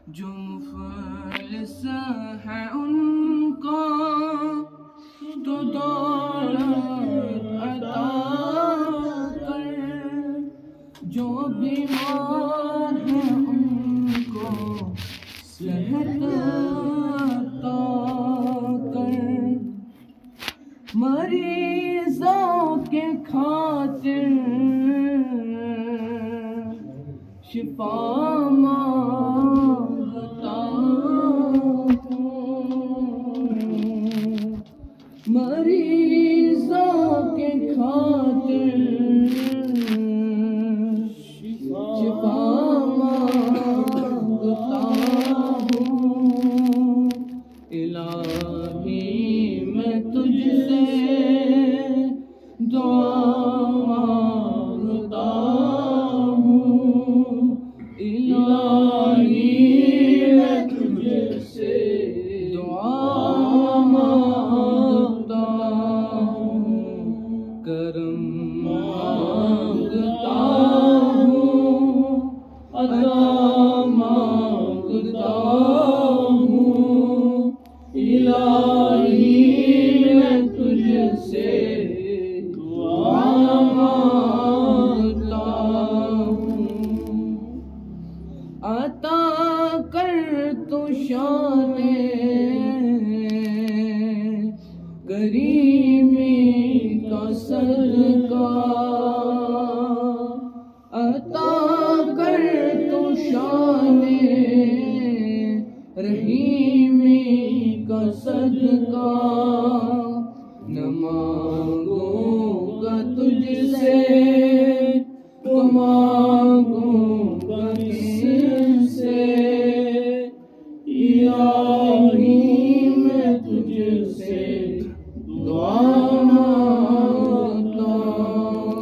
جو مفلس ہے ان کو تو دولت عطا کر، جو بیمار ہے ان کو صحت عطا کر، مریضوں کے خاطر شفا مانگتا ہوں، مریضوں کے خاطر شفا مانگتا ہوں، الہی میں تجھ سے دعا مانگتا ہوں، الہی میں تجھ سے دعا مانگتا ہوں، کرم مانگتا ہوں، عطا مانگتا ہوں، الہی میں تجھ سے دعا مانگتا ہوں، عطا کر تو شان کریمی کا صدقہ، عطا کر تو شان رحیمی کا صدقہ، نہ مانگوں گا تجھ سے تو مانگوں گا کس سے، الہی میں تجھ سے دعا مانگتا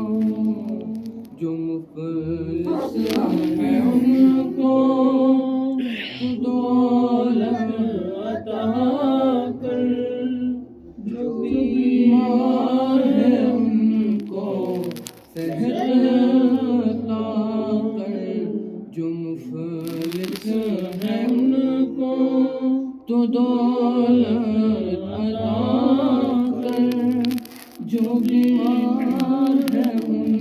ہوں، جو مفلس ہے ان کو تو دولت عطا کر، جو بیمار ہے ان کو صحت عطا کر، جو مفلس ہے ان کو تو دولت عطا کر، جو بیمار ہے ان